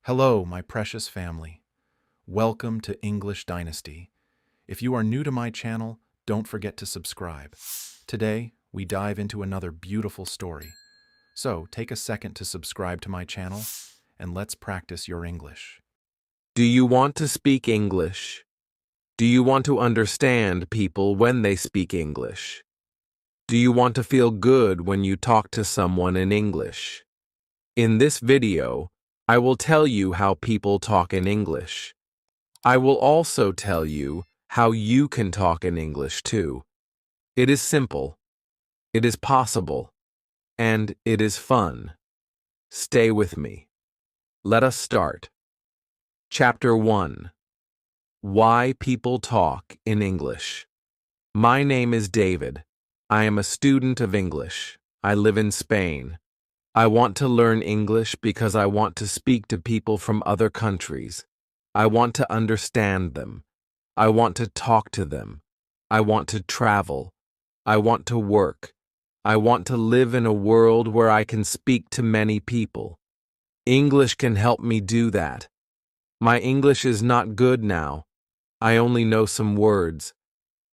Hello, my precious family. Welcome to English Dynasty. If you are new to my channel, don't forget to subscribe. Today, we dive into another beautiful story. So, take a second to subscribe to my channel, and let's practice your English. Do you want to speak English? Do you want to understand people when they speak English? Do you want to feel good when you talk to someone in English? In this video, I will tell you how people talk in English. I will also tell you how you can talk in English too. It is simple, it is possible, and it is fun. Stay with me. Let us start. Chapter 1. Why People Talk in English. My name is David. I am a student of English. I live in Spain. I want to learn English because I want to speak to people from other countries. I want to understand them. I want to talk to them. I want to travel. I want to work. I want to live in a world where I can speak to many people. English can help me do that. My English is not good now. I only know some words.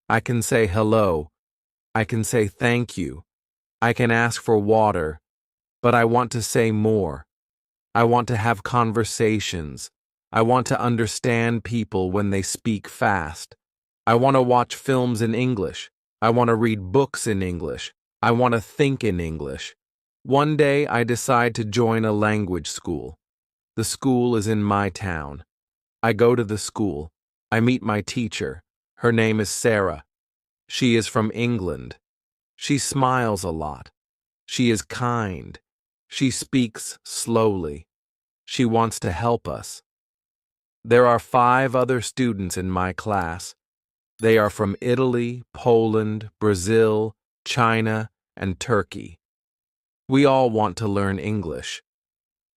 I can say hello. I can say thank you. I can ask for water. But I want to say more. I want to have conversations. I want to understand people when they speak fast. I want to watch films in English. I want to read books in English. I want to think in English. One day I decide to join a language school. The school is in my town. I go to the school. I meet my teacher. Her name is Sarah. She is from England. She smiles a lot. She is kind. She speaks slowly. She wants to help us. There are 5 other students in my class. They are from Italy, Poland, Brazil, China, and Turkey. We all want to learn English.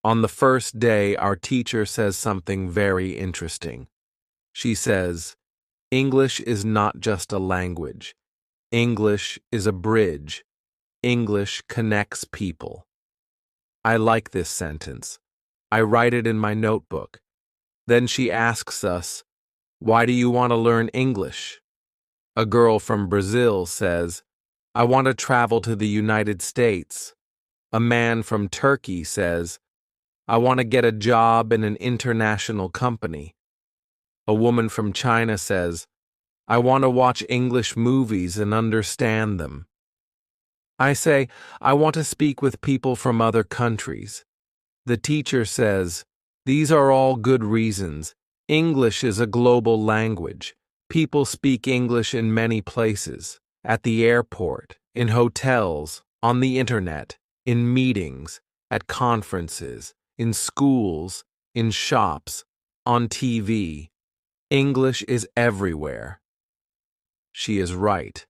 On the first day, our teacher says something very interesting. She says, English is not just a language. English is a bridge. English connects people. I like this sentence. I write it in my notebook. Then she asks us, why do you want to learn English? A girl from Brazil says, I want to travel to the United States. A man from Turkey says, I want to get a job in an international company. A woman from China says, I want to watch English movies and understand them. I say, I want to speak with people from other countries. The teacher says, these are all good reasons. English is a global language. People speak English in many places, at the airport, in hotels, on the internet, in meetings, at conferences, in schools, in shops, on TV. English is everywhere. She is right.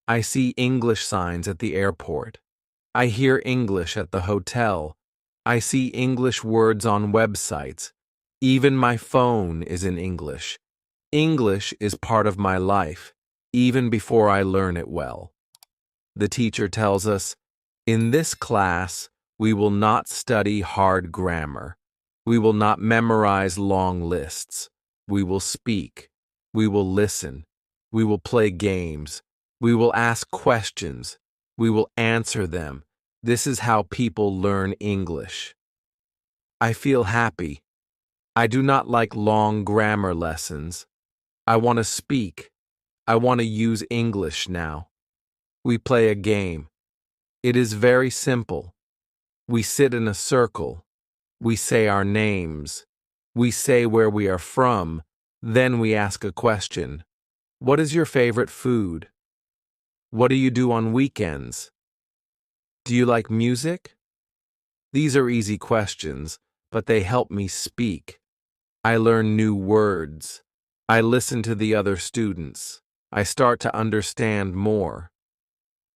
I see English signs at the airport. I hear English at the hotel. I see English words on websites. Even my phone is in English. English is part of my life, even before I learn it well. The teacher tells us, in this class, we will not study hard grammar. We will not memorize long lists. We will speak. We will listen. We will play games. We will ask questions. We will answer them. This is how people learn English. I feel happy. I do not like long grammar lessons. I want to speak. I want to use English now. We play a game. It is very simple. We sit in a circle. We say our names. We say where we are from. Then we ask a question. What is your favorite food? What do you do on weekends? Do you like music? These are easy questions, but they help me speak. I learn new words. I listen to the other students. I start to understand more.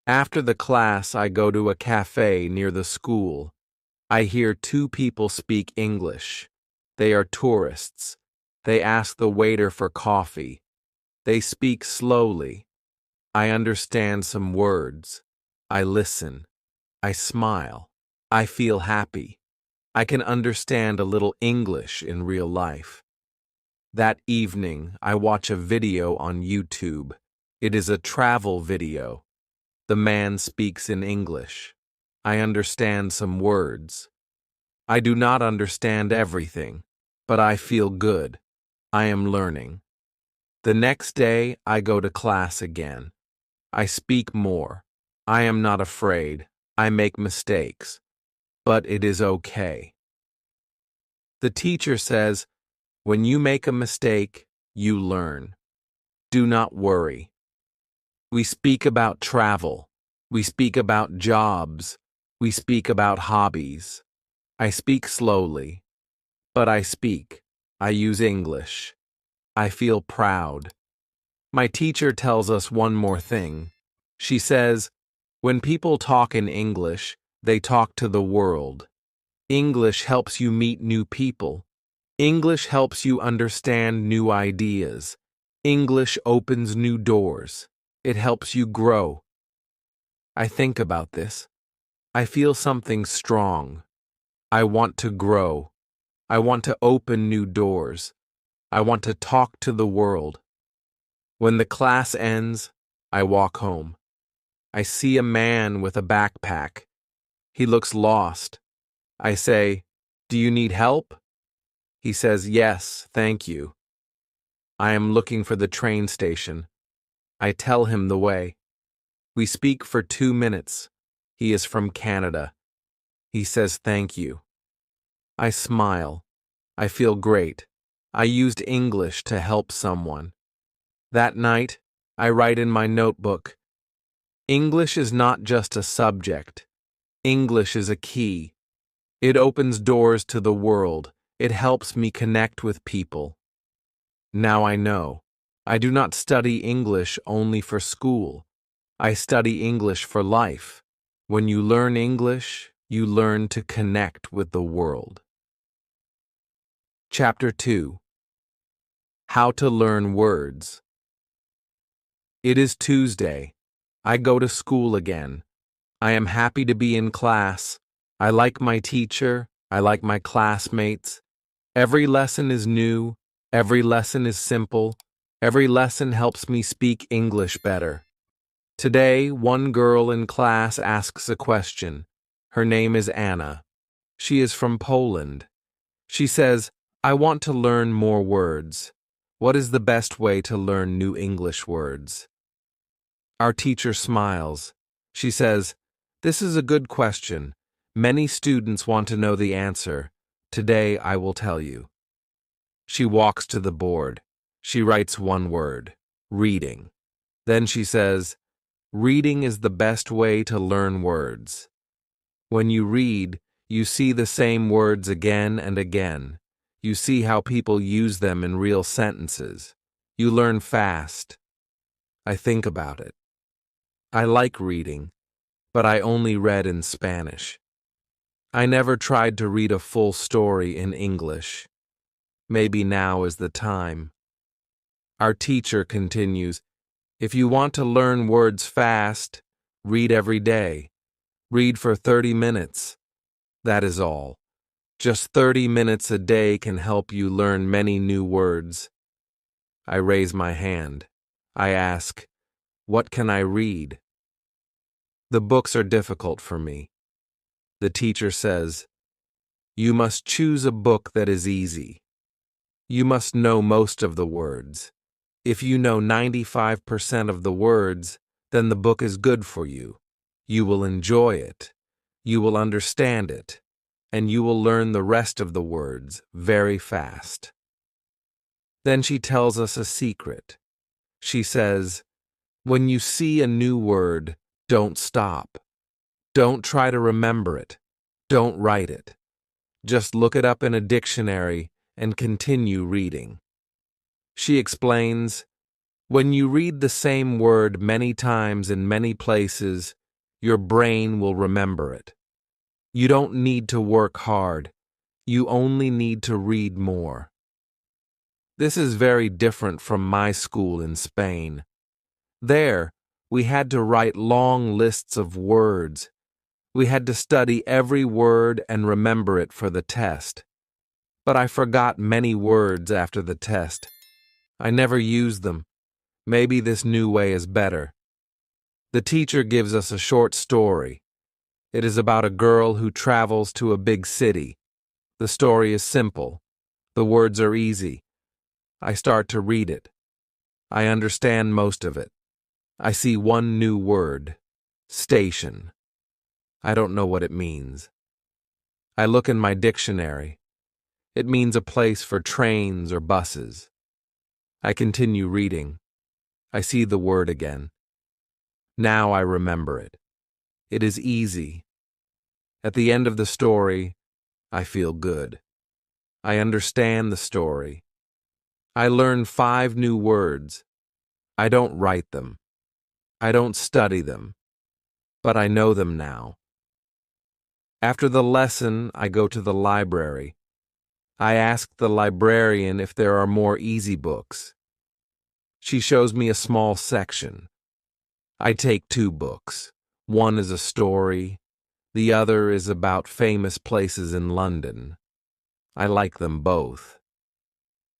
After the class, I go to a cafe near the school. I hear 2 people speak English. They are tourists. They ask the waiter for coffee. They speak slowly. I understand some words. I listen. I smile. I feel happy. I can understand a little English in real life. That evening, I watch a video on YouTube. It is a travel video. The man speaks in English. I understand some words. I do not understand everything, but I feel good. I am learning. The next day, I go to class again. I speak more. I am not afraid. I make mistakes. But it is okay. The teacher says, when you make a mistake, you learn. Do not worry. We speak about travel. We speak about jobs. We speak about hobbies. I speak slowly, but I speak. I use English. I feel proud. My teacher tells us one more thing. She says, when people talk in English, they talk to the world. English helps you meet new people. English helps you understand new ideas. English opens new doors. It helps you grow. I think about this. I feel something strong. I want to grow. I want to open new doors. I want to talk to the world. When the class ends, I walk home. I see a man with a backpack. He looks lost. I say, "Do you need help?" He says, "Yes, thank you." I am looking for the train station. I tell him the way. We speak for 2 minutes. He is from Canada. He says thank you. I smile. I feel great. I used English to help someone. That night, I write in my notebook, English is not just a subject. English is a key. It opens doors to the world. It helps me connect with people. Now I know. I do not study English only for school. I study English for life. When you learn English, you learn to connect with the world. Chapter 2. How to Learn Words. It is Tuesday. I go to school again. I am happy to be in class. I like my teacher. I like my classmates. Every lesson is new. Every lesson is simple. Every lesson helps me speak English better. Today, one girl in class asks a question. Her name is Anna. She is from Poland. She says, I want to learn more words. What is the best way to learn new English words? Our teacher smiles. She says, this is a good question. Many students want to know the answer. Today I will tell you. She walks to the board. She writes one word, reading. Then she says, reading is the best way to learn words. When you read, you see the same words again and again. You see how people use them in real sentences. You learn fast. I think about it. I like reading, but I only read in Spanish. I never tried to read a full story in English. Maybe now is the time. Our teacher continues, if you want to learn words fast, read every day. Read for 30 minutes. That is all. Just 30 minutes a day can help you learn many new words. I raise my hand. I ask, what can I read? The books are difficult for me. The teacher says, you must choose a book that is easy. You must know most of the words. If you know 95% of the words, then the book is good for you. You will enjoy it. You will understand it. And you will learn the rest of the words very fast. Then she tells us a secret. She says, when you see a new word, don't stop. Don't try to remember it. Don't write it. Just look it up in a dictionary and continue reading. She explains, when you read the same word many times in many places, your brain will remember it. You don't need to work hard. You only need to read more. This is very different from my school in Spain. There, we had to write long lists of words. We had to study every word and remember it for the test. But I forgot many words after the test. I never used them. Maybe this new way is better. The teacher gives us a short story. It is about a girl who travels to a big city. The story is simple. The words are easy. I start to read it. I understand most of it. I see one new word. Station. I don't know what it means. I look in my dictionary. It means a place for trains or buses. I continue reading. I see the word again. Now I remember it. It is easy. At the end of the story, I feel good. I understand the story. I learn 5 new words. I don't write them. I don't study them. But I know them now. After the lesson, I go to the library. I ask the librarian if there are more easy books. She shows me a small section. I take 2 books. One is a story. The other is about famous places in London. I like them both.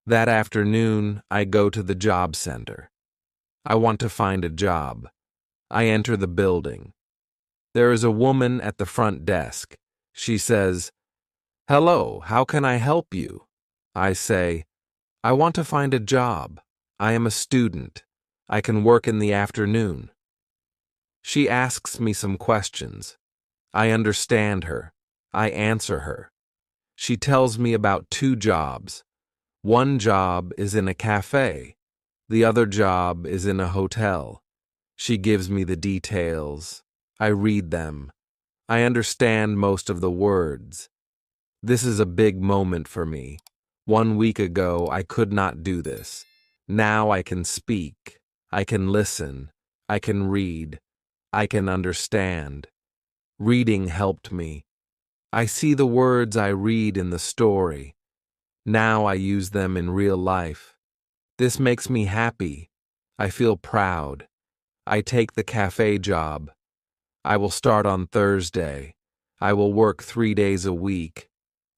That afternoon, I go to the job center. I want to find a job. I enter the building. There is a woman at the front desk. She says, "Hello, how can I help you?" I say, "I want to find a job. I am a student. I can work in the afternoon." She asks me some questions. I understand her. I answer her. She tells me about 2 jobs. One job is in a cafe. The other job is in a hotel. She gives me the details. I read them. I understand most of the words. This is a big moment for me. 1 week ago, I could not do this. Now I can speak. I can listen. I can read. I can understand. Reading helped me. I see the words I read in the story. Now I use them in real life. This makes me happy. I feel proud. I take the cafe job. I will start on Thursday. I will work 3 days a week.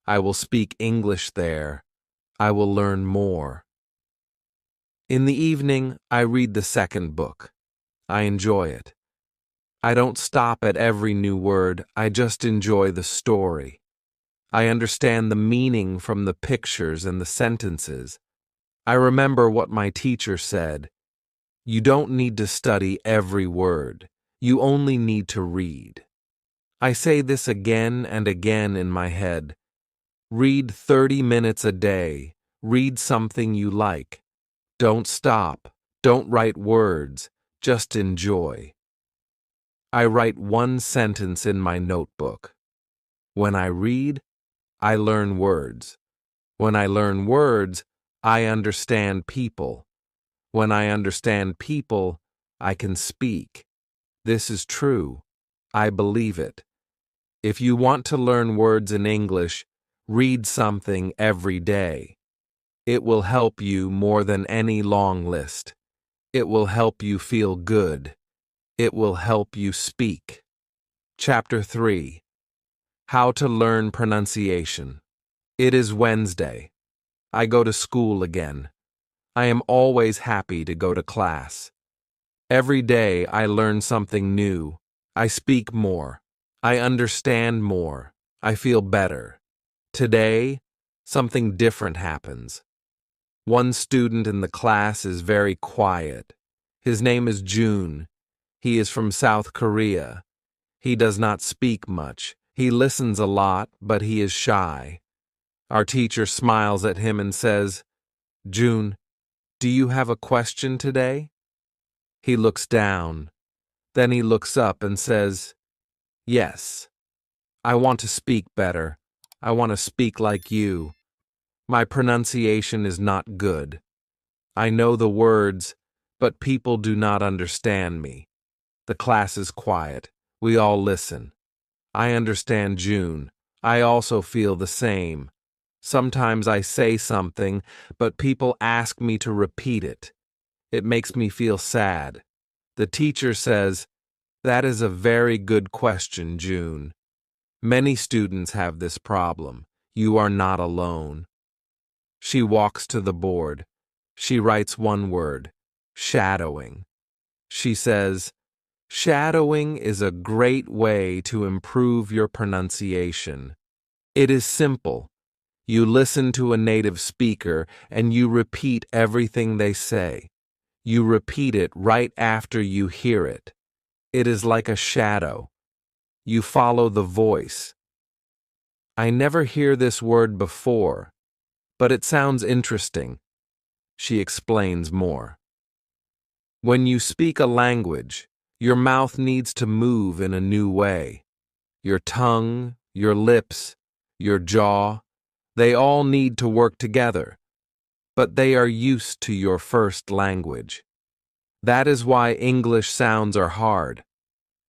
I will speak English there. I will learn more. In the evening, I read the second book. I enjoy it. I don't stop at every new word. I just enjoy the story. I understand the meaning from the pictures and the sentences. I remember what my teacher said. You don't need to study every word. You only need to read. I say this again and again in my head. Read 30 minutes a day. Read something you like. Don't stop. Don't write words. Just enjoy. I write 1 sentence in my notebook. When I read, I learn words. When I learn words, I understand people. When I understand people, I can speak. This is true. I believe it. If you want to learn words in English, read something every day. It will help you more than any long list. It will help you feel good. It will help you speak. Chapter 3. How to Learn Pronunciation. It is Wednesday. I go to school again. I am always happy to go to class. Every day I learn something new. I speak more. I understand more. I feel better. Today, something different happens. One student in the class is very quiet. His name is June. He is from South Korea. He does not speak much. He listens a lot, but he is shy. Our teacher smiles at him and says, "June, do you have a question today?" He looks down. Then he looks up and says, "Yes. I want to speak better. I want to speak like you. My pronunciation is not good. I know the words, but people do not understand me." The class is quiet. We all listen. I understand June. I also feel the same. Sometimes I say something, but people ask me to repeat it. It makes me feel sad. The teacher says, That is a very good question, June. Many students have this problem. You are not alone. She walks to the board. She writes one word, shadowing. She says, shadowing is a great way to improve your pronunciation. It is simple. You listen to a native speaker and you repeat everything they say. You repeat it right after you hear it. It is like a shadow. You follow the voice. I never hear this word before, but it sounds interesting. She explains more. When you speak a language, your mouth needs to move in a new way. Your tongue, your lips, your jaw, they all need to work together, but they are used to your first language. That is why English sounds are hard.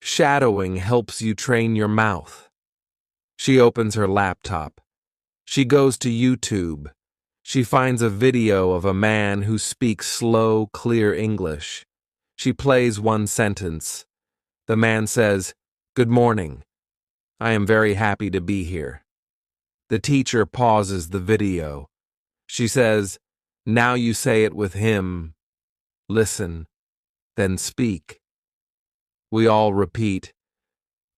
Shadowing helps you train your mouth. She opens her laptop. She goes to YouTube. She finds a video of a man who speaks slow, clear English. She plays one sentence. The man says, "Good morning. I am very happy to be here." The teacher pauses the video. She says, "Now you say it with him. Listen, then speak." We all repeat,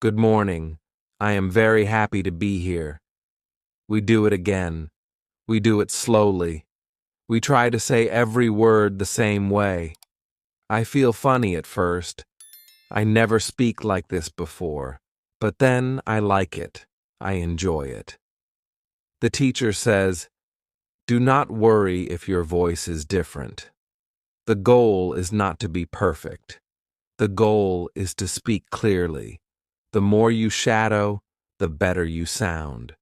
"Good morning. I am very happy to be here." We do it again. We do it slowly. We try to say every word the same way. I feel funny at first. I never speak like this before. But then I like it. I enjoy it. The teacher says, "Do not worry if your voice is different. The goal is not to be perfect. The goal is to speak clearly. The more you shadow, the better you sound."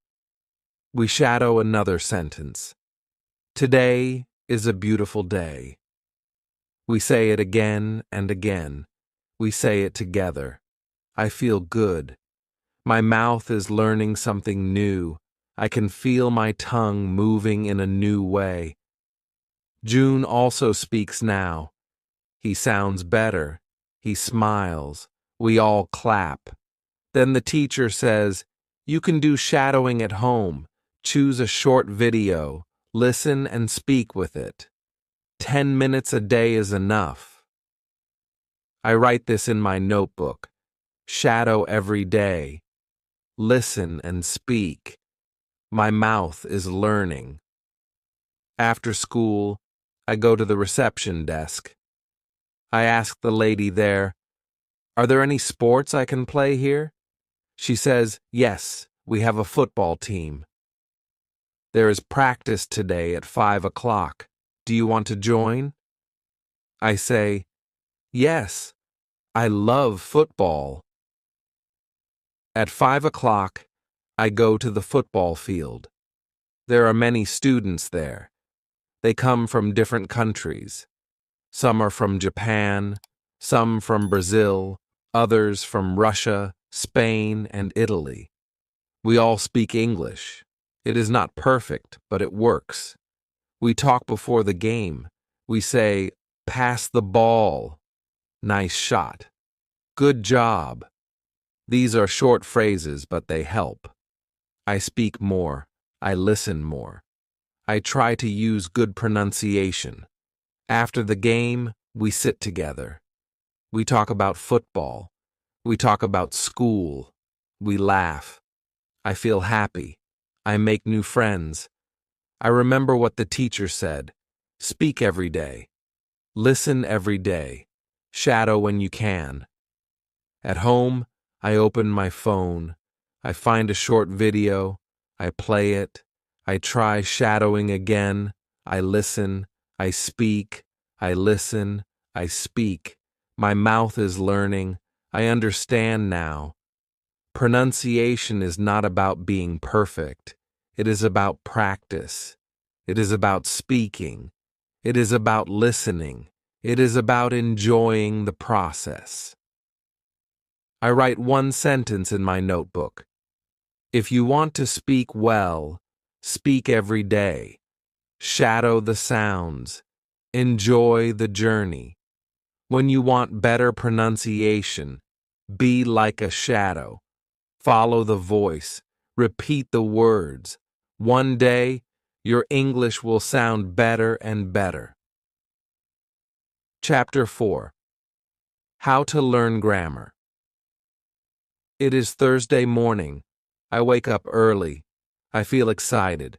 We shadow another sentence. Today is a beautiful day. We say it again and again. We say it together. I feel good. My mouth is learning something new. I can feel my tongue moving in a new way. June also speaks now. He sounds better. He smiles. We all clap. Then the teacher says, "You can do shadowing at home. Choose a short video. Listen and speak with it. 10 minutes a day is enough." I write this in my notebook. Shadow every day. Listen and speak. My mouth is learning. After school, I go to the reception desk. I ask the lady there, "Are there any sports I can play here?" She says, "Yes, we have a football team. There is practice today at 5 o'clock. Do you want to join?" I say, "Yes, I love football." At 5 o'clock, I go to the football field. There are many students there. They come from different countries. Some are from Japan, some from Brazil, others from Russia, Spain, and Italy. We all speak English. It is not perfect, but it works. We talk before the game. We say, "Pass the ball." "Nice shot." "Good job." These are short phrases, but they help. I speak more. I listen more. I try to use good pronunciation. After the game, we sit together. We talk about football. We talk about school. We laugh. I feel happy. I make new friends. I remember what the teacher said. Speak every day. Listen every day. Shadow when you can. At home, I open my phone. I find a short video. I play it. I try shadowing again. I listen. I speak. I listen. I speak. My mouth is learning. I understand now. Pronunciation is not about being perfect. It is about practice. It is about speaking. It is about listening. It is about enjoying the process. I write one sentence in my notebook. If you want to speak well, speak every day. Shadow the sounds. Enjoy the journey. When you want better pronunciation, Be like a shadow. Follow the voice. Repeat the words. One day, your English will sound better and better. Chapter 4. How to Learn Grammar. It is Thursday morning. I wake up early. I feel excited.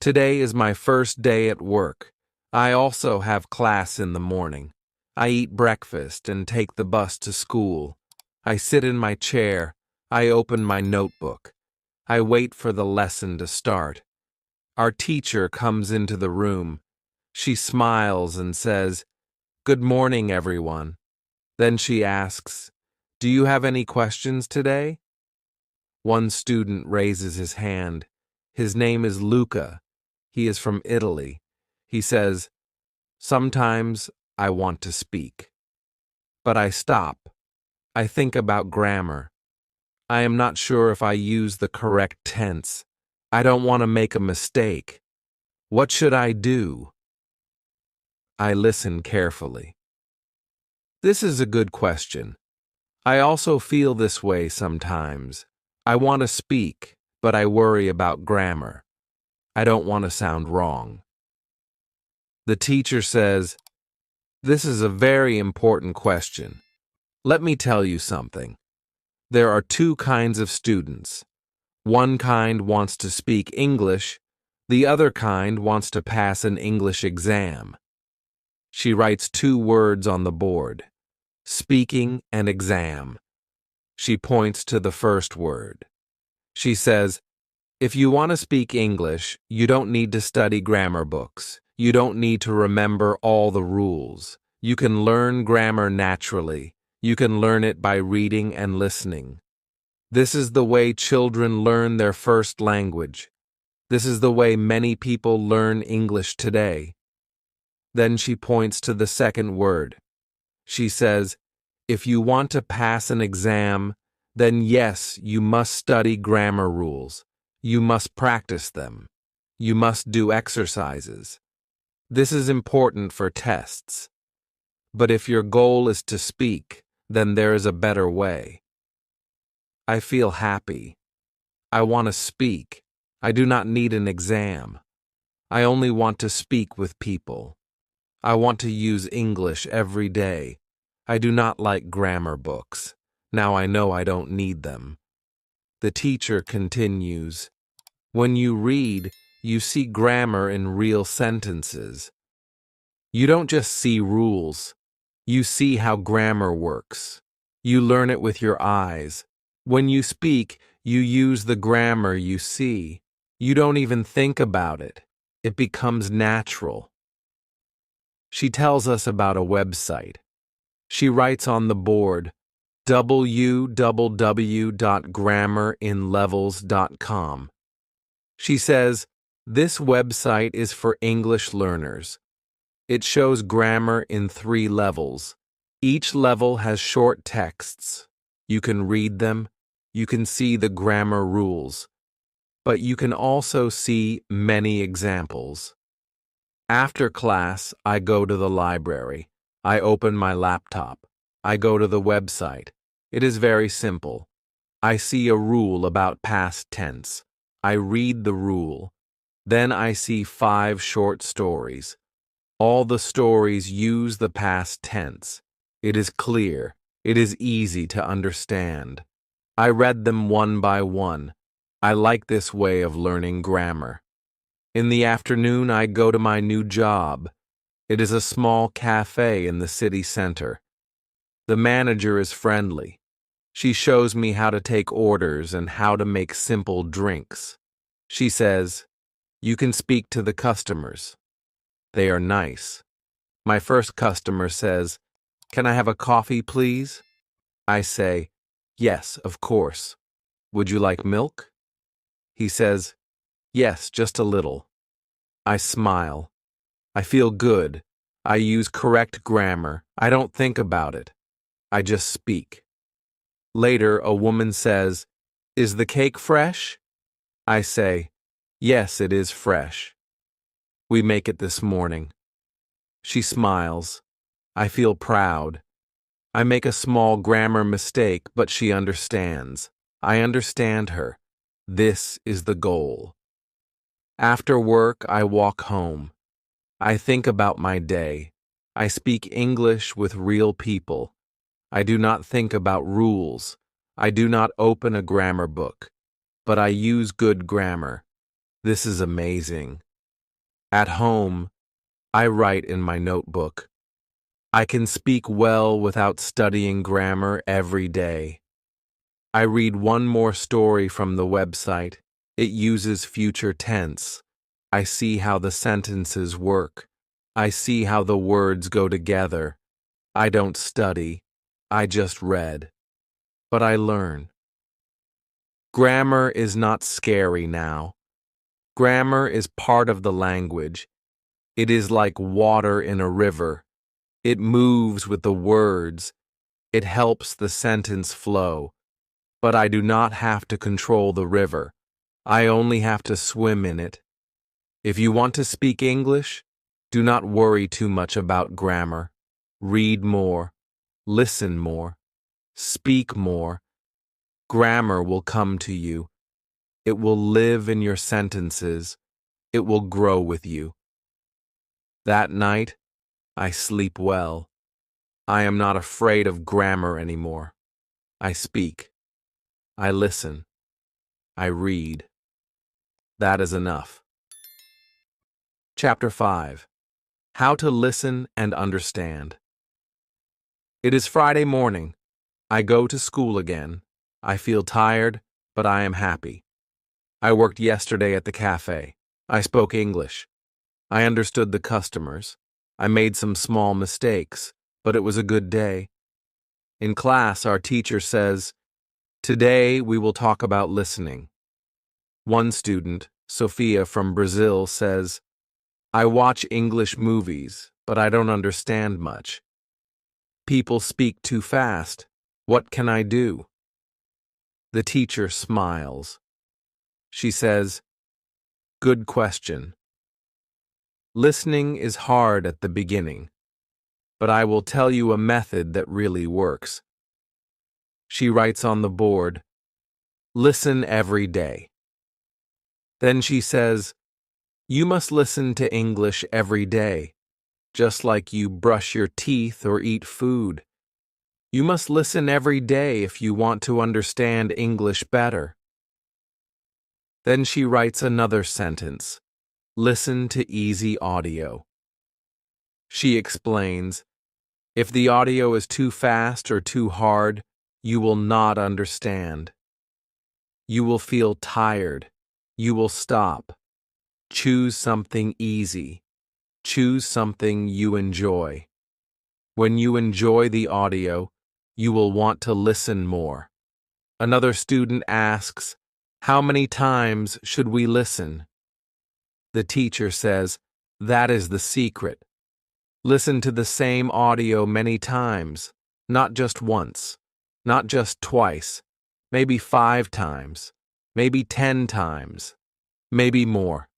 Today is my first day at work. I also have class in the morning. I eat breakfast and take the bus to school. I sit in my chair. I open my notebook. I wait for the lesson to start. Our teacher comes into the room. She smiles and says, "Good morning, everyone." Then she asks, "Do you have any questions today?" One student raises his hand. His name is Luca. He is from Italy. He says, "Sometimes I want to speak." But I stop. I think about grammar. I am not sure if I use the correct tense. I don't want to make a mistake. What should I do? I listen carefully. This is a good question. I also feel this way sometimes. I want to speak, but I worry about grammar. I don't want to sound wrong. The teacher says, "This is a very important question. Let me tell you something. There are two kinds of students. One kind wants to speak English. The other kind wants to pass an English exam." She writes two words on the board: speaking and exam. She points to the first word. She says, "If you want to speak English, you don't need to study grammar books. You don't need to remember all the rules. You can learn grammar naturally. You can learn it by reading and listening. This is the way children learn their first language. This is the way many people learn English today." Then she points to the second word. She says, "If you want to pass an exam, then yes, you must study grammar rules. You must practice them. You must do exercises. This is important for tests. But if your goal is to speak, then there is a better way." I feel happy. I want to speak. I do not need an exam. I only want to speak with people. I want to use English every day. I do not like grammar books. Now I know I don't need them. The teacher continues, "When you read, you see grammar in real sentences. You don't just see rules. You see how grammar works. You learn it with your eyes. When you speak, you use the grammar you see. You don't even think about it. It becomes natural." She tells us about a website. She writes on the board, www.grammarinlevels.com. She says, "This website is for English learners." It shows grammar in 3 levels. Each level has short texts. You can read them. You can see the grammar rules. But you can also see many examples. After class, I go to the library. I open my laptop. I go to the website. It is very simple. I see a rule about past tense. I read the rule. Then I see 5 short stories. All the stories use the past tense. It is clear. It is easy to understand. I read them one by one. I like this way of learning grammar. In the afternoon, I go to my new job. It is a small cafe in the city center. The manager is friendly. She shows me how to take orders and how to make simple drinks. She says, "You can speak to the customers. They are nice." My first customer says, "Can I have a coffee, please?" I say, "Yes, of course. Would you like milk?" He says, "Yes, just a little." I smile. I feel good. I use correct grammar. I don't think about it. I just speak. Later, a woman says, "Is the cake fresh?" I say, "Yes, it is fresh. We make it this morning." She smiles. I feel proud. I make a small grammar mistake, but she understands. I understand her. This is the goal. After work, I walk home. I think about my day. I speak English with real people. I do not think about rules. I do not open a grammar book, but I use good grammar. This is amazing. At home, I write in my notebook. I can speak well without studying grammar every day. I read one more story from the website. It uses future tense. I see how the sentences work. I see how the words go together. I don't study. I just read. But I learn. Grammar is not scary now. Grammar is part of the language. It is like water in a river. It moves with the words. It helps the sentence flow. But I do not have to control the river. I only have to swim in it. If you want to speak English, do not worry too much about grammar. Read more. Listen more. Speak more. Grammar will come to you. It will live in your sentences. It will grow with you. That night, I sleep well. I am not afraid of grammar anymore. I speak. I listen. I read. That is enough. Chapter 5. How to Listen and Understand. It is Friday morning. I go to school again. I feel tired, but I am happy. I worked yesterday at the cafe. I spoke English. I understood the customers. I made some small mistakes, but it was a good day. In class, our teacher says, "Today we will talk about listening." One student, Sophia from Brazil, says, "I watch English movies, but I don't understand much. People speak too fast. What can I do?" The teacher smiles. She says, "Good question. Listening is hard at the beginning, but I will tell you a method that really works." She writes on the board, "Listen every day." Then she says, "You must listen to English every day, just like you brush your teeth or eat food. You must listen every day if you want to understand English better." Then she writes another sentence, "Listen to easy audio." She explains, if the audio is too fast or too hard, you will not understand. You will feel tired. You will stop. Choose something easy. Choose something you enjoy. When you enjoy the audio, you will want to listen more. Another student asks, "How many times should we listen?" The teacher says, "That is the secret. Listen to the same audio many times, not just once, not just twice, maybe 5 times, maybe 10 times, maybe more."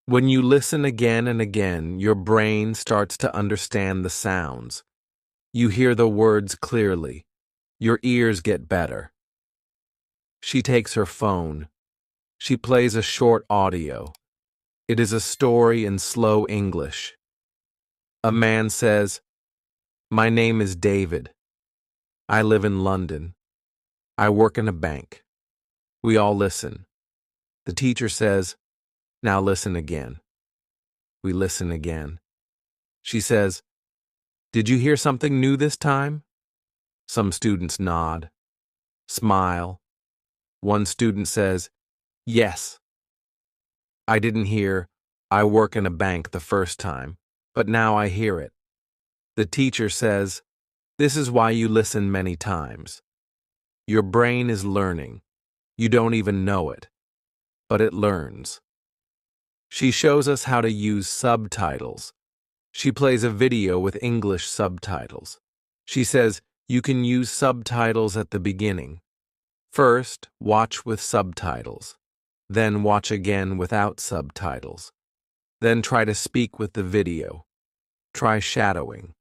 When you listen again and again, your brain starts to understand the sounds. You hear the words clearly. Your ears get better. She takes her phone. She plays a short audio. It is a story in slow English. A man says, "My name is David. I live in London. I work in a bank." We all listen. The teacher says, "Now listen again." We listen again. She says, "Did you hear something new this time?" Some students nod, smile. One student says, "Yes." I didn't hear, "I work in a bank" the first time, but now I hear it. The teacher says, "This is why you listen many times. Your brain is learning. You don't even know it, but it learns." She shows us how to use subtitles. She plays a video with English subtitles. She says, you can use subtitles at the beginning. First, watch with subtitles. Then watch again without subtitles. Then try to speak with the video. Try shadowing.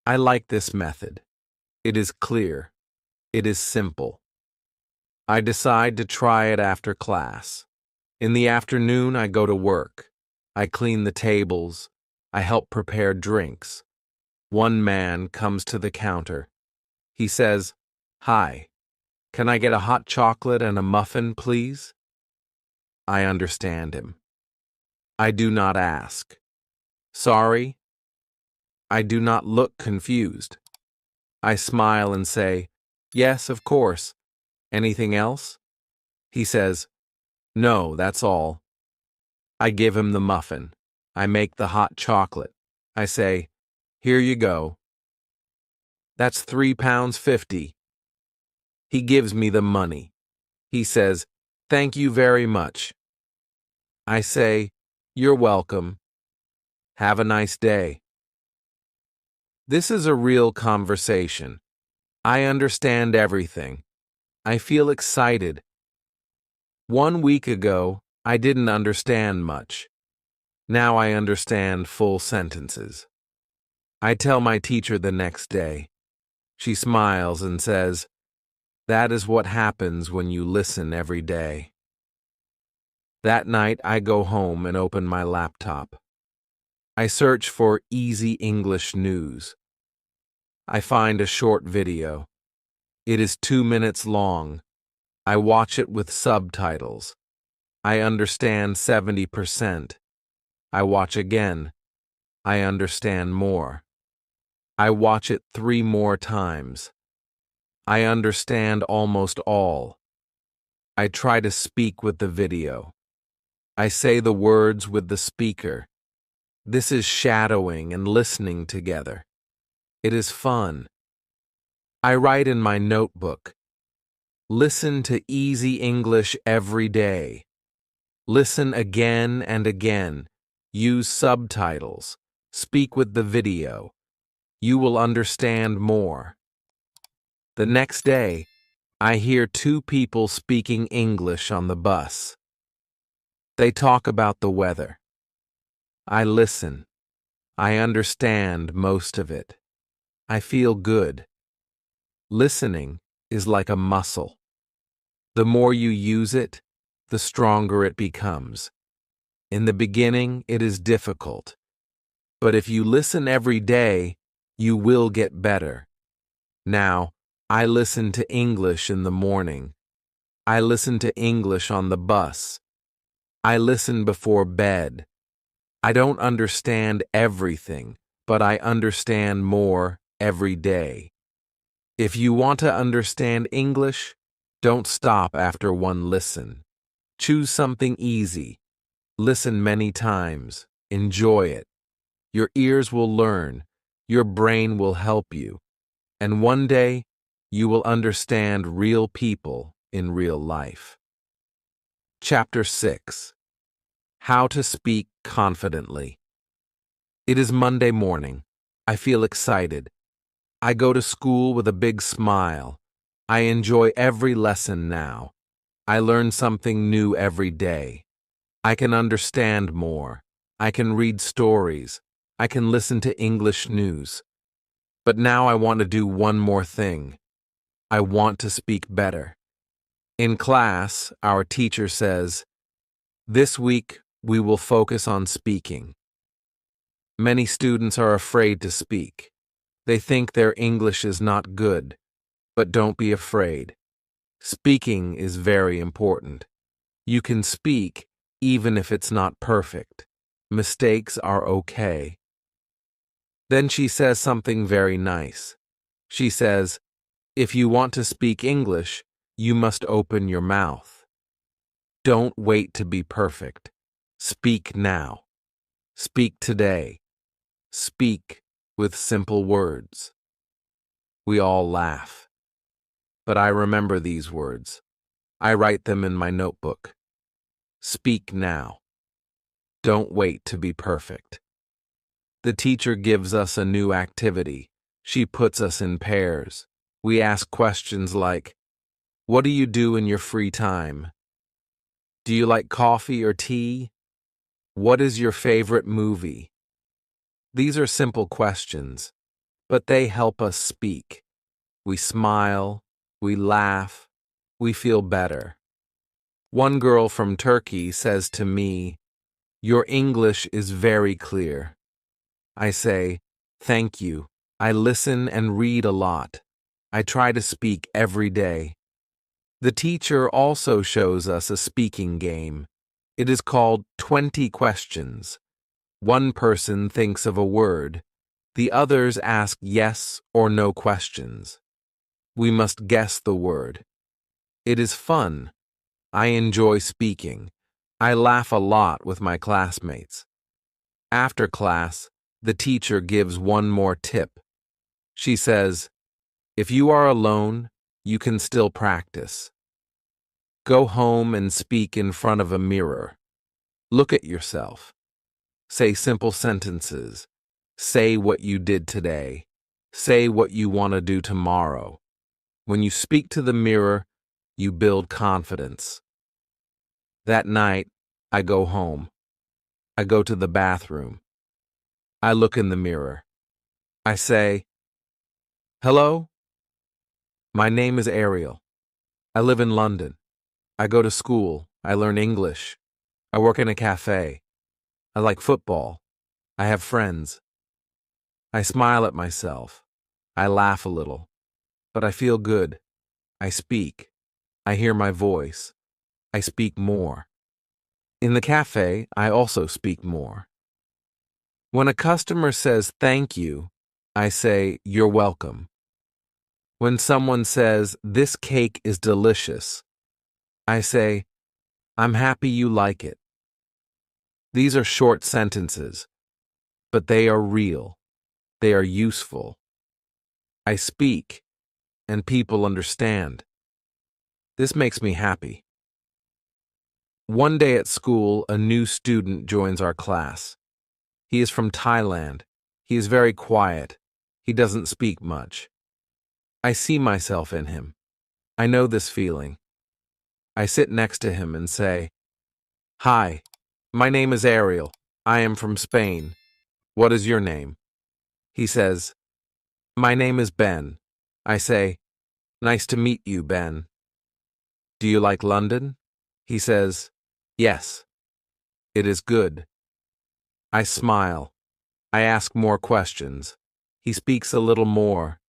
I like this method. It is clear. It is simple. I decide to try it after class. In the afternoon, I go to work. I clean the tables. I help prepare drinks. One man comes to the counter. He says, "Hi, can I get a hot chocolate and a muffin, please?" I understand him. I do not ask. Sorry? I do not look confused. I smile and say, "Yes, of course. Anything else?" He says, "No, that's all." I give him the muffin. I make the hot chocolate. I say, "Here you go. That's £3.50. He gives me the money. He says, "Thank you very much." I say, "You're welcome. Have a nice day." This is a real conversation. I understand everything. I feel excited. 1 week ago, I didn't understand much. Now I understand full sentences. I tell my teacher the next day. She smiles and says, "That is what happens when you listen every day." That night, I go home and open my laptop. I search for easy English news. I find a short video. It is 2 minutes long. I watch it with subtitles. I understand 70%. I watch again. I understand more. I watch it 3 more times. I understand almost all. I try to speak with the video. I say the words with the speaker. This is shadowing and listening together. It is fun. I write in my notebook. Listen to easy English every day. Listen again and again. Use subtitles. Speak with the video. You will understand more. The next day, I hear 2 people speaking English on the bus. They talk about the weather. I listen. I understand most of it. I feel good. Listening is like a muscle. The more you use it, the stronger it becomes. In the beginning, it is difficult. But if you listen every day, you will get better. Now, I listen to English in the morning. I listen to English on the bus. I listen before bed. I don't understand everything, but I understand more every day. If you want to understand English, don't stop after one listen. Choose something easy. Listen many times. Enjoy it. Your ears will learn. Your brain will help you. And one day, you will understand real people in real life. Chapter 6. How to Speak Confidently. It is Monday morning. I feel excited. I go to school with a big smile. I enjoy every lesson now. I learn something new every day. I can understand more. I can read stories. I can listen to English news. But now I want to do one more thing. I want to speak better. In class, our teacher says, "This week, we will focus on speaking." Many students are afraid to speak. They think their English is not good, but don't be afraid. Speaking is very important. You can speak even if it's not perfect. Mistakes are okay. Then she says something very nice. She says, "If you want to speak English, you must open your mouth. Don't wait to be perfect. Speak now. Speak today. Speak with simple words." We all laugh. But I remember these words. I write them in my notebook. Speak now. Don't wait to be perfect. The teacher gives us a new activity. She puts us in pairs. We ask questions like, "What do you do in your free time? Do you like coffee or tea? What is your favorite movie?" These are simple questions, but they help us speak. We smile, we laugh, we feel better. One girl from Turkey says to me, "Your English is very clear." I say, "Thank you. I listen and read a lot. I try to speak every day." The teacher also shows us a speaking game. It is called 20 questions. One person thinks of a word. The others ask yes or no questions. We must guess the word. It is fun. I enjoy speaking. I laugh a lot with my classmates. After class, the teacher gives one more tip. She says, "If you are alone, you can still practice. Go home and speak in front of a mirror. Look at yourself. Say simple sentences. Say what you did today. Say what you want to do tomorrow. When you speak to the mirror, you build confidence." That night, I go home. I go to the bathroom. I look in the mirror. I say, "Hello, my name is Ariel. I live in London. I go to school. I learn English. I work in a cafe. I like football. I have friends." I smile at myself. I laugh a little. But I feel good. I speak. I hear my voice. I speak more. In the cafe, I also speak more. When a customer says thank you, I say you're welcome. When someone says this cake is delicious, I say I'm happy you like it. These are short sentences, but they are real. They are useful. I speak, and people understand. This makes me happy. One day at school, a new student joins our class. He is from Thailand. He is very quiet. He doesn't speak much. I see myself in him. I know this feeling. I sit next to him and say, "Hi, my name is Ariel. I am from Spain. What is your name?" He says, "My name is Ben." I say, "Nice to meet you, Ben. Do you like London?" He says, "Yes, it is good." I smile. I ask more questions. He speaks a little more.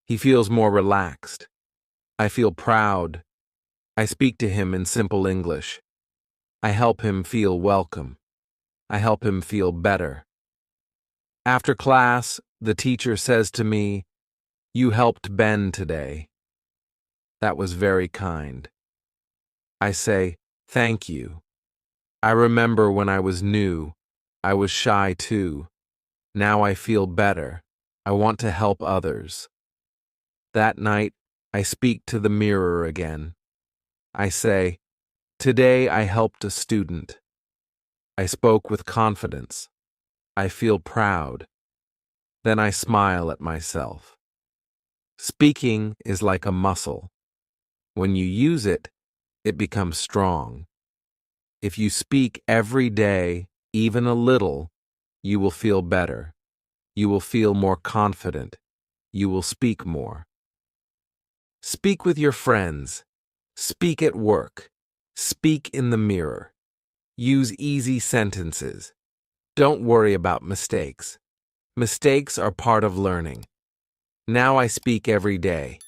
He feels more relaxed. I feel proud. I speak to him in simple English. I help him feel welcome. I help him feel better. After class, the teacher says to me, "You helped Ben today." That was very kind. I say, "Thank you." I remember when I was new, I was shy too. Now I feel better. I want to help others. That night, I speak to the mirror again. I say, "Today I helped a student." I spoke with confidence. I feel proud. Then I smile at myself. Speaking is like a muscle. When you use it, it becomes strong. If you speak every day, even a little, you will feel better. You will feel more confident. You will speak more. Speak with your friends. Speak at work. Speak in the mirror. Use easy sentences. Don't worry about mistakes. Mistakes are part of learning. Now I speak every day.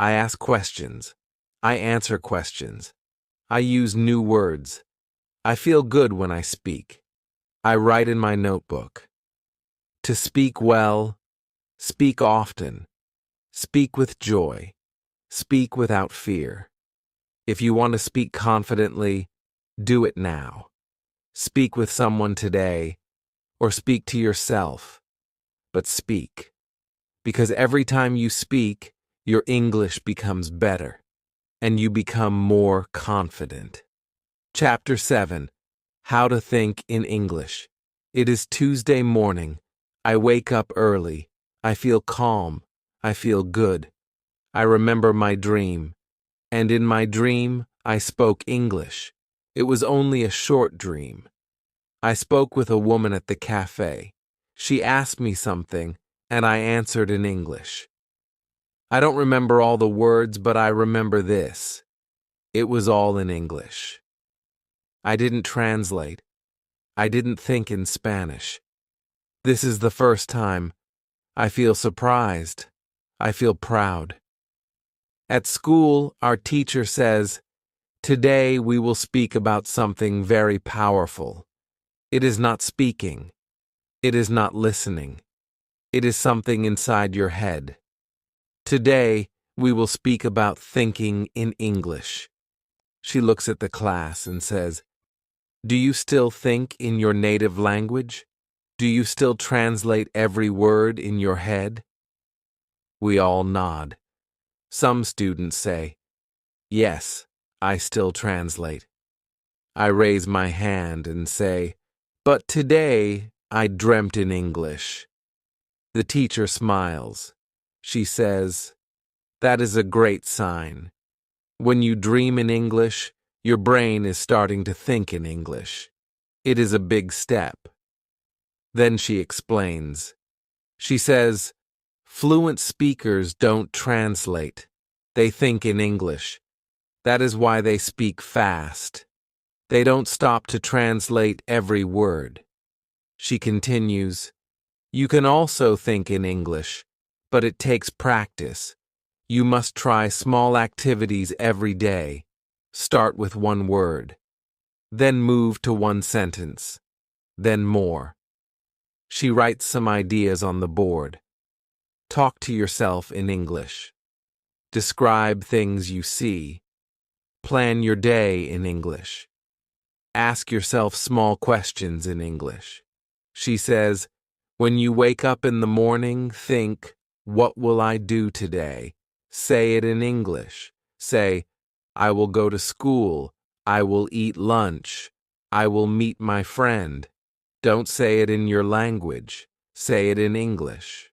I ask questions. I answer questions. I use new words. I feel good when I speak. I write in my notebook. To speak well, speak often. Speak with joy. Speak without fear. If you want to speak confidently, do it now. Speak with someone today, or speak to yourself. But speak. Because every time you speak, your English becomes better, and you become more confident. Chapter 7. How to Think in English. It is Tuesday morning. I wake up early. I feel calm. I feel good. I remember my dream. And in my dream, I spoke English. It was only a short dream. I spoke with a woman at the cafe. She asked me something, and I answered in English. I don't remember all the words, but I remember this. It was all in English. I didn't translate. I didn't think in Spanish. This is the first time. I feel surprised. I feel proud. At school, our teacher says, "Today we will speak about something very powerful. It is not speaking. It is not listening. It is something inside your head. Today we will speak about thinking in English." She looks at the class and says, "Do you still think in your native language? Do you still translate every word in your head?" We all nod. Some students say, "Yes, I still translate." I raise my hand and say, "But today I dreamt in English." The teacher smiles. She says, "That is a great sign. When you dream in English, your brain is starting to think in English. It is a big step." Then she explains. She says, "Fluent speakers don't translate. They think in English. That is why they speak fast. They don't stop to translate every word." She continues, "You can also think in English, but it takes practice. You must try small activities every day. Start with one word. Then move to one sentence. Then more." She writes some ideas on the board. Talk to yourself in English. Describe things you see. Plan your day in English. Ask yourself small questions in English. She says, when you wake up in the morning, think, "What will I do today?" Say it in English. Say, "I will go to school. I will eat lunch. I will meet my friend." Don't say it in your language. Say it in English.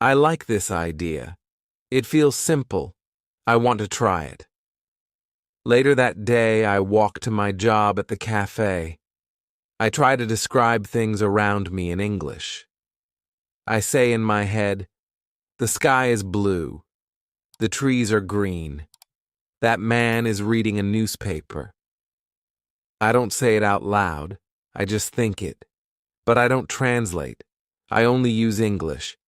I like this idea. It feels simple. I want to try it. Later that day, I walk to my job at the cafe. I try to describe things around me in English. I say in my head, "The sky is blue. The trees are green. That man is reading a newspaper." I don't say it out loud. I just think it. But I don't translate. I only use English.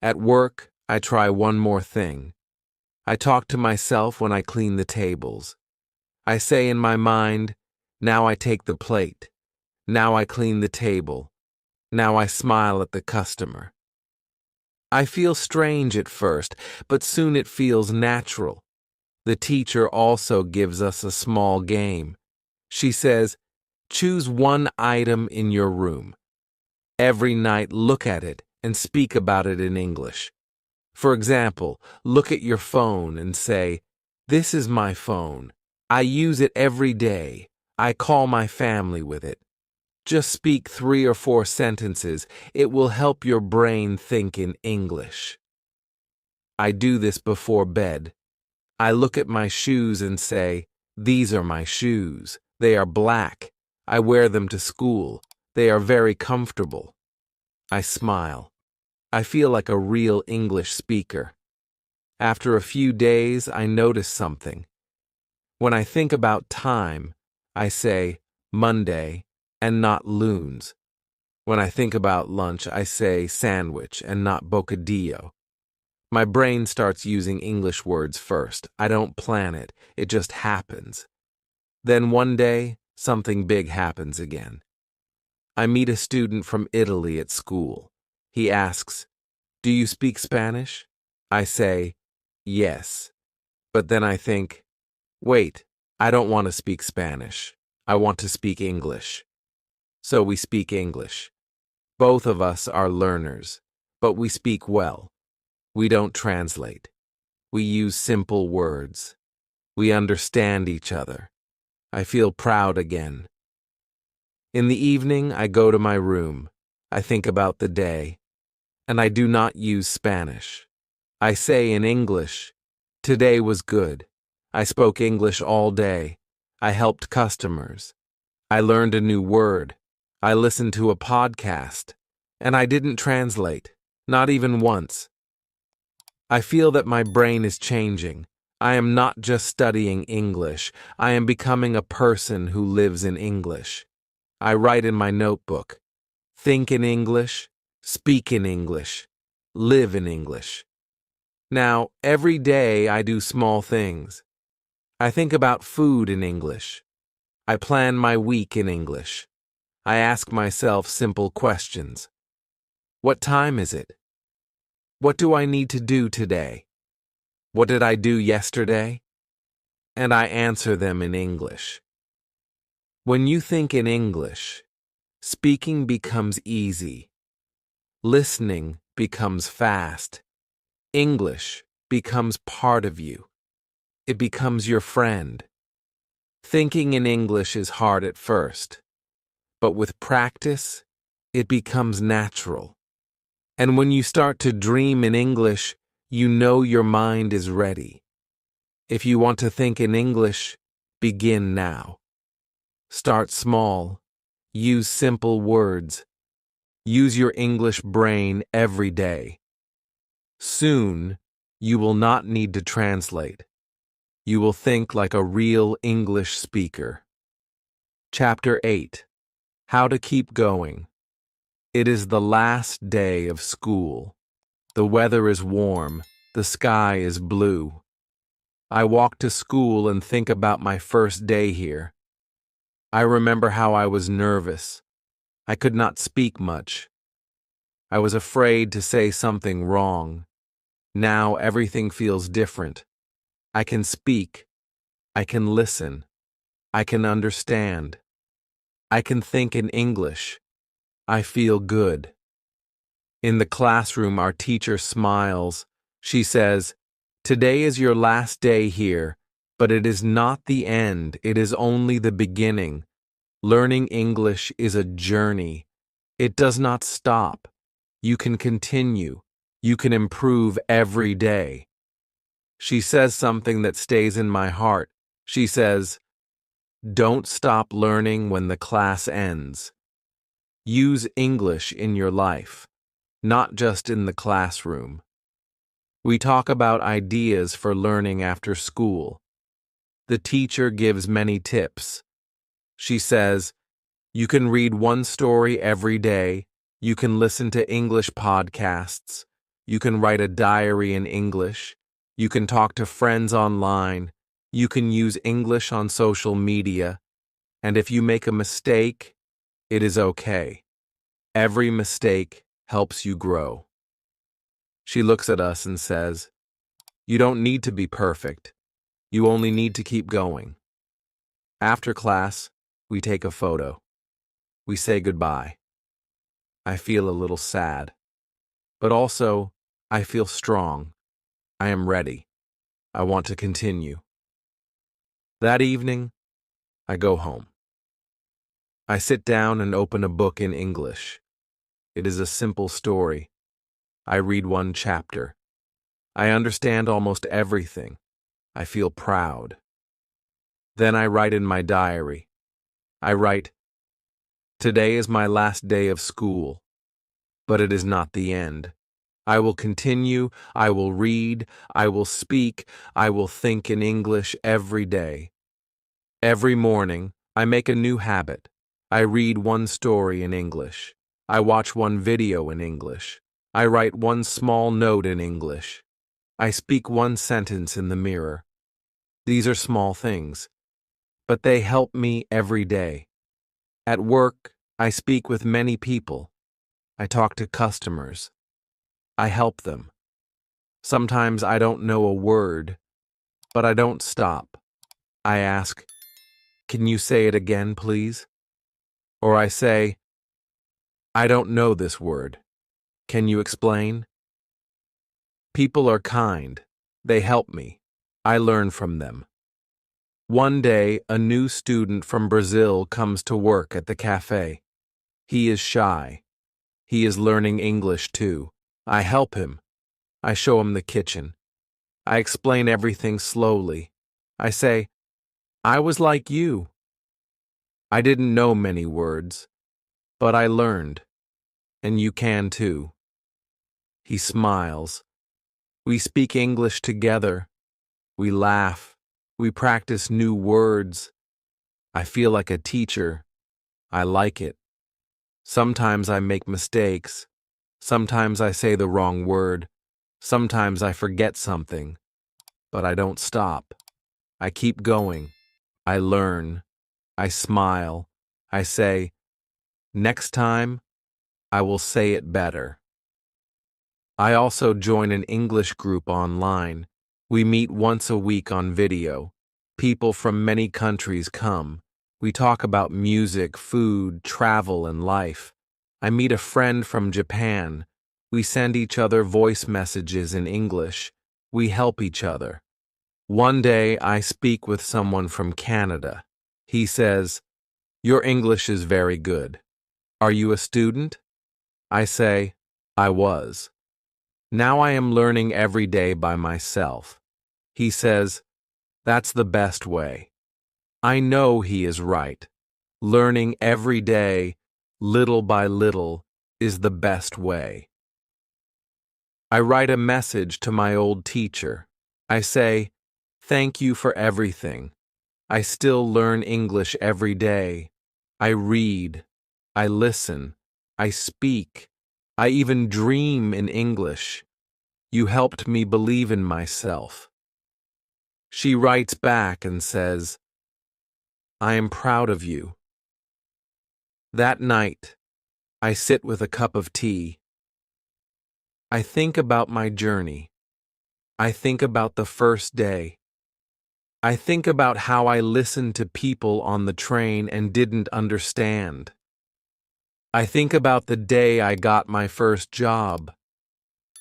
At work, I try one more thing. I talk to myself when I clean the tables. I say in my mind, "Now I take the plate. Now I clean the table. Now I smile at the customer." I feel strange at first, but soon it feels natural. The teacher also gives us a small game. She says, "Choose one item in your room. Every night look at it and speak about it in English. For example, look at your phone and say, 'This is my phone. I use it every day. I call my family with it.' Just speak 3 or 4 sentences. It will help your brain think in English." I do this before bed. I look at my shoes and say, "These are my shoes. They are black. I wear them to school. They are very comfortable." I smile. I feel like a real English speaker. After a few days, I notice something. When I think about time, I say Monday and not loons. When I think about lunch, I say sandwich and not bocadillo. My brain starts using English words first. I don't plan it. It just happens. Then one day, something big happens again. I meet a student from Italy at school. He asks, "Do you speak Spanish?" I say, "Yes." But then I think, wait, I don't want to speak Spanish. I want to speak English. So we speak English. Both of us are learners, but we speak well. We don't translate. We use simple words. We understand each other. I feel proud again. In the evening, I go to my room. I think about the day. And I do not use Spanish. I say in English, "Today was good. I spoke English all day. I helped customers. I learned a new word. I listened to a podcast. And I didn't translate, not even once. I feel that my brain is changing. I am not just studying English. I am becoming a person who lives in English. I write in my notebook. Think in English, speak in English, live in English. Now, every day I do small things. I think about food in English. I plan my week in English. I ask myself simple questions. What time is it? What do I need to do today? What did I do yesterday? And I answer them in English. When you think in English, speaking becomes easy. Listening becomes fast. English becomes part of you. It becomes your friend. Thinking in English is hard at first, but with practice, it becomes natural. And when you start to dream in English, you know your mind is ready. If you want to think in English, begin now. Start small. Use simple words. Use your English brain every day. Soon, you will not need to translate. You will think like a real English speaker. Chapter 8. How to Keep Going. It is the last day of school. The weather is warm. The sky is blue. I walk to school and think about my first day here. I remember how I was nervous. I could not speak much. I was afraid to say something wrong. Now everything feels different. I can speak. I can listen. I can understand. I can think in English. I feel good. In the classroom, our teacher smiles. She says, "Today is your last day here, but it is not the end. It is only the beginning. Learning English is a journey. It does not stop. You can continue. You can improve every day." She says something that stays in my heart. She says, "Don't stop learning when the class ends." Use English in your life, not just in the classroom. We talk about ideas for learning after school. The teacher gives many tips. She says, you can read one story every day. You can listen to English podcasts. You can write a diary in English. You can talk to friends online. You can use English on social media. And if you make a mistake, it is okay. Every mistake helps you grow. She looks at us and says, "You don't need to be perfect. You only need to keep going." After class, we take a photo. We say goodbye. I feel a little sad, but also I feel strong. I am ready. I want to continue. That evening, I go home. I sit down and open a book in English. It is a simple story. I read one chapter. I understand almost everything. I feel proud. Then I write in my diary. I write, "Today is my last day of school, but it is not the end. I will continue, I will read, I will speak, I will think in English every day." Every morning, I make a new habit. I read one story in English. I watch one video in English. I write one small note in English. I speak one sentence in the mirror. These are small things, but they help me every day. At work, I speak with many people. I talk to customers. I help them. Sometimes I don't know a word, but I don't stop. I ask, "Can you say it again, please?" Or I say, "I don't know this word. Can you explain?" People are kind. They help me. I learn from them. One day, a new student from Brazil comes to work at the cafe. He is shy. He is learning English too. I help him. I show him the kitchen. I explain everything slowly. I say, "I was like you." I didn't know many words, but I learned. and you can too. He smiles. We speak English together. We laugh. We practice new words. I feel like a teacher. I like it. Sometimes I make mistakes. Sometimes I say the wrong word. Sometimes I forget something. But I don't stop. I keep going. I learn. I smile. I say, next time, I will say it better. I also join an English group online. We meet once a week on video. People from many countries come. We talk about music, food, travel, and life. I meet a friend from Japan. We send each other voice messages in English. We help each other. One day, I speak with someone from Canada. He says, "Your English is very good. Are you a student?" I say, "I was. Now I am learning every day by myself." He says, "That's the best way." I know he is right. Learning every day, little by little, is the best way. I write a message to my old teacher. I say, "Thank you for everything. I still learn English every day. I read. I listen. I speak. I even dream in English. You helped me believe in myself." She writes back and says, "I am proud of you." That night, I sit with a cup of tea. I think about my journey. I think about the first day. I think about how I listened to people on the train and didn't understand. I think about the day I got my first job.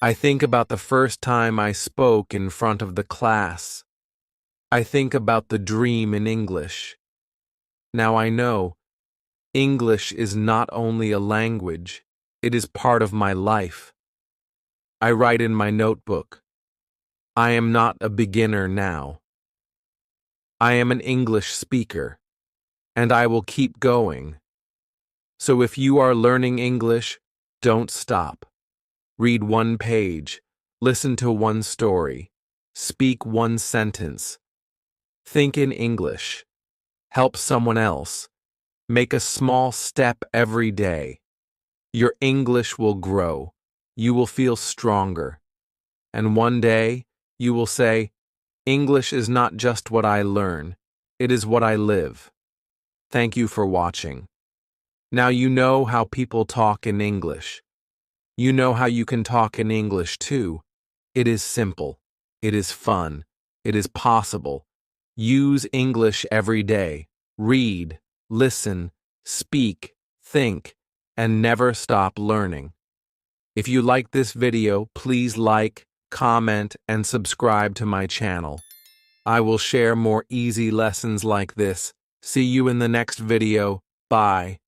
I think about the first time I spoke in front of the class. I think about the dream in English. Now I know English is not only a language, it is part of my life. I write in my notebook, "I am not a beginner now. I am an English speaker, and I will keep going." So if you are learning English, don't stop. Read one page, listen to one story, speak one sentence. Think in English. Help someone else. Make a small step every day. Your English will grow. You will feel stronger. And one day, you will say, "English is not just what I learn, it is what I live." Thank you for watching. Now you know how people talk in English. You know how you can talk in English too. It is simple. It is fun. It is possible. Use English every day. Read, listen, speak, think, and never stop learning. If you like this video, please like, comment, and subscribe to my channel. I will share more easy lessons like this. See you in the next video. Bye.